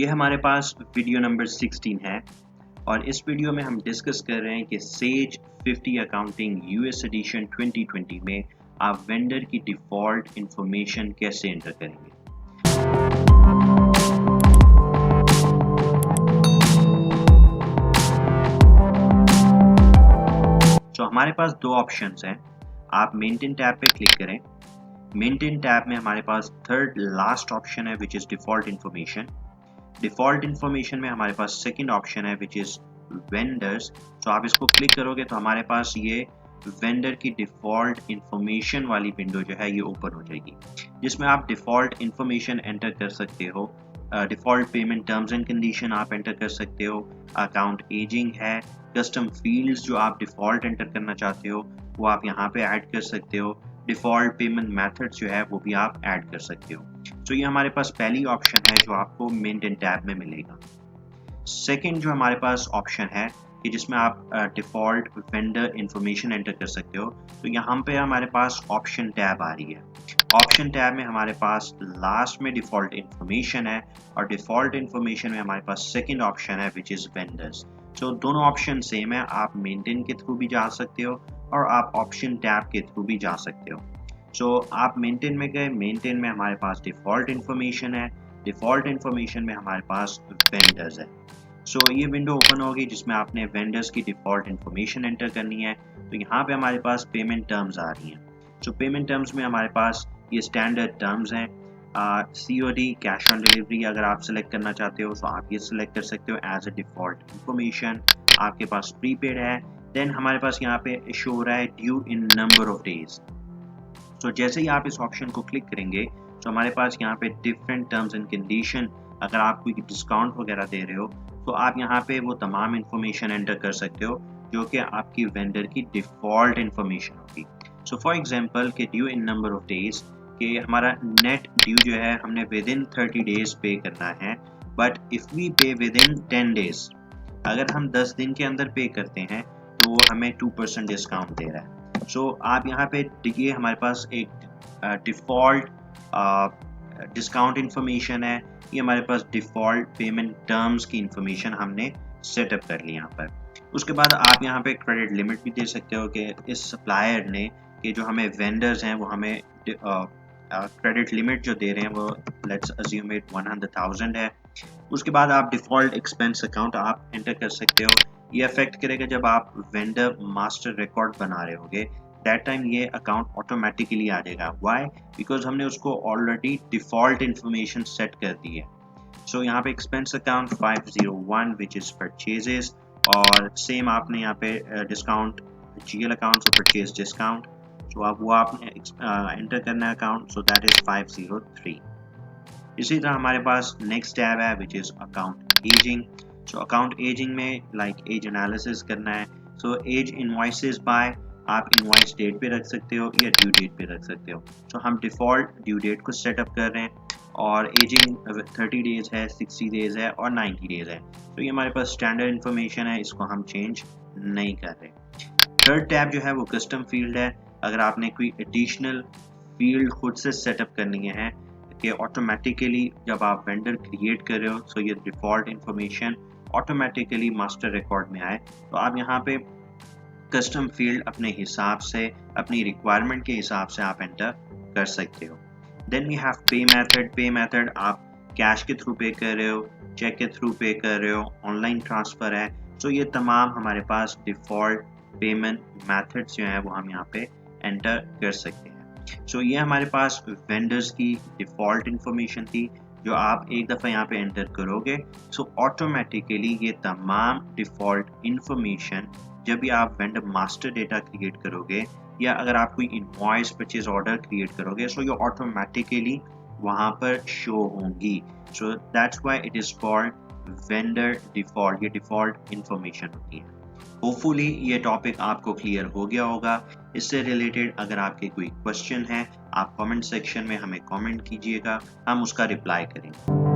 हमारे पास video number 16 है और इस वीडियो में हम डिस्कस कर रहे हैं कि सेज 50 अकाउंटिंग यूएस एडिशन 2020 में आप वेंडर की डिफ़ॉल्ट इंफॉर्मेशन कैसे एंटर करेंगे। तो हमारे पास दो ऑप्शंस हैं। आप मेंटेन टैब पे क्लिक करें। मेंटेन टैब में हमारे पास थर्ड लास्ट ऑप्शन है which is default information. Default information में हमारे पास सेकंड ऑप्शन है विच इज़ वेंडर्स। तो आप इसको क्लिक करोगे तो हमारे पास ये वेंडर की डिफ़ॉल्ट इंफॉर्मेशन वाली विंडो जो है ये ओपन हो जाएगी, जिसमें आप डिफ़ॉल्ट इंफॉर्मेशन एंटर कर सकते हो। Default payment terms and condition आप एंटर कर सकते हो। अकाउंट एजिंग है, कस्टम फील्ड्स जो आप डिफ़ॉल्ट एंटर करना चाहते हो वो आप यहाँ पे ऐड कर सकते हो। डिफ़ॉल्ट पेमेंट मेथड्स जो है वो भी आप ऐड कर सकते हो। तो ये हमारे पास पहली ऑप्शन है जो आपको मेंटेन टैब में मिलेगा। सेकंड जो हमारे पास ऑप्शन है कि जिसमें आप डिफ़ॉल्ट वेंडर इंफॉर्मेशन एंटर कर सकते हो, तो यहाँ पे हमारे पास ऑप्शन टैब आ रही है। ऑप्शन टैब में हमारे पास लास्ट में डिफ़ॉल्ट इंफॉर्मेशन है और डिफ़ॉल्ट इंफॉर्मेशन में हमारे पास सेकंड ऑप्शन है विच इज़ वेंडर्स। तो दोनों ऑप्शन सेम है, आप मेंटेन के थ्रू भी जा सकते हो और आप ऑप्शन टैब के थ्रू भी जा सकते हो। सो आप मेंटेन में गए, मेंटेन में हमारे पास डिफ़ॉल्ट इंफॉर्मेशन है, डिफ़ॉल्ट इंफॉर्मेशन में हमारे पास वेंडर्स है। सो ये विंडो ओपन होगी जिसमें आपने वेंडर्स की डिफ़ॉल्ट इंफॉर्मेशन एंटर करनी है। तो यहाँ पे हमारे पास पेमेंट टर्म्स आ रही हैं। सो पेमेंट टर्म्स में हमारे पास ये स्टैंडर्ड टर्म्स हैं। COD कैश ऑन डिलीवरी अगर आप सेलेक्ट करना चाहते हो तो आप ये सेलेक्ट कर सकते हो एज अ डिफ़ॉल्ट इंफॉर्मेशन। आपके पास प्रीपेड है। देन हमारे पास यहाँ पे शो हो रहा है due in number of days. तो जैसे ही आप इस ऑप्शन को क्लिक करेंगे तो हमारे पास यहाँ पे डिफरेंट टर्म्स एंड कंडीशन, अगर आप कोई डिस्काउंट वगैरह दे रहे हो तो आप यहाँ पे वो तमाम इंफॉर्मेशन एंटर कर सकते हो जो कि आपकी वेंडर की डिफ़ॉल्ट इंफॉर्मेशन होगी। सो फॉर एग्जांपल कि due in number of days कि हमारा नेट ड्यू जो है हमने विद इन 30 डेज पे करना है, बट इफ़ वी पे विद इन 10 डेज, अगर हम 10 दिन के अंदर पे करते हैं तो वो हमें 2% डिस्काउंट दे रहा है। सो आप यहाँ पे देखिए हमारे पास एक डिफ़ॉल्ट डिस्काउंट इंफॉर्मेशन है। ये हमारे पास डिफ़ॉल्ट पेमेंट टर्म्स की इंफॉर्मेशन हमने सेटअप कर ली यहाँ पर। उसके बाद आप यहाँ पे क्रेडिट लिमिट भी दे सकते हो कि इस सप्लायर ने कि जो हमें वेंडर्स हैं वो हमें क्रेडिट लिमिट जो दे रहे हैं वो लेट्स अज्यूम इट 100,000 है। उसके बाद आप डिफ़ॉल्ट एक्सपेंस अकाउंट आप एंटर कर सकते हो। ये अफेक्ट करेगा जब आप वेंडर मास्टर रिकॉर्ड बना रहे होगे, दैट टाइम ये अकाउंट ऑटोमेटिकली आ जाएगा। व्हाई? बिकॉज हमने उसको ऑलरेडी डिफ़ॉल्ट इंफॉर्मेशन सेट कर दी है। सो यहाँ पे expense account 501 which is purchases, और सेम आपने यहाँ पे डिस्काउंट GL अकाउंट से परचेज डिस्काउंट, तो आप वो आपने एंटर करना है अकाउंट, सो दैट इज़ 503। इसी तरह हमारे पास नेक्स्ट टैब है which is account ageing. So account ageing में लाइक एज एनालिसिस करना है। सो एज इनवॉइसेस बाय आप इनवॉइस डेट पे रख सकते हो या ड्यू डेट पे रख सकते हो। सो हम डिफ़ॉल्ट ड्यू डेट को सेटअप कर रहे हैं और एजिंग 30 डेज़ है, 60 डेज़ है और 90 डेज़ है। तो ये हमारे पास स्टैंडर्ड इन्फॉर्मेशन है, इसको हम चेंज नहीं कर रहे। थर्ड टैब जो है वो कस्टम फील्ड है। अगर आपने कोई एडिशनल फील्ड खुद से सेटअप करनी है कि ऑटोमेटिकली जब आप वेंडर क्रिएट कर रहे हो सो ये default information automatically master record में आए, तो आप यहाँ पे कस्टम फील्ड अपने हिसाब से, अपनी रिक्वायरमेंट के हिसाब से आप एंटर कर सकते हो। देन वी हैव पे मेथड। पे मेथड आप कैश के थ्रू पे कर रहे हो, चेक के थ्रू पे कर रहे हो, ऑनलाइन ट्रांसफ़र है। सो ये तमाम हमारे पास डिफ़ॉल्ट पेमेंट मेथड्स जो हैं वो हम यहाँ पे एंटर कर सकते हैं। सो ये हमारे पास वेंडर्स की डिफ़ॉल्ट इंफॉर्मेशन थी जो आप एक दफ़ा यहाँ पे एंटर करोगे सो ऑटोमेटिकली ये तमाम डिफ़ॉल्ट इंफॉर्मेशन जब भी आप वेंडर मास्टर डेटा क्रिएट करोगे या अगर आप कोई इनवॉइस परचेज ऑर्डर क्रिएट करोगे सो ये ऑटोमेटिकली वहाँ पर शो होंगी। So that's why it is called vendor default, ये डिफ़ॉल्ट इंफॉर्मेशन होती है। होपफुली ये टॉपिक आपको क्लियर हो गया होगा। इससे रिलेटेड अगर आपके कोई क्वेश्चन है आप कमेंट सेक्शन में हमें कमेंट कीजिएगा, हम उसका रिप्लाई करेंगे।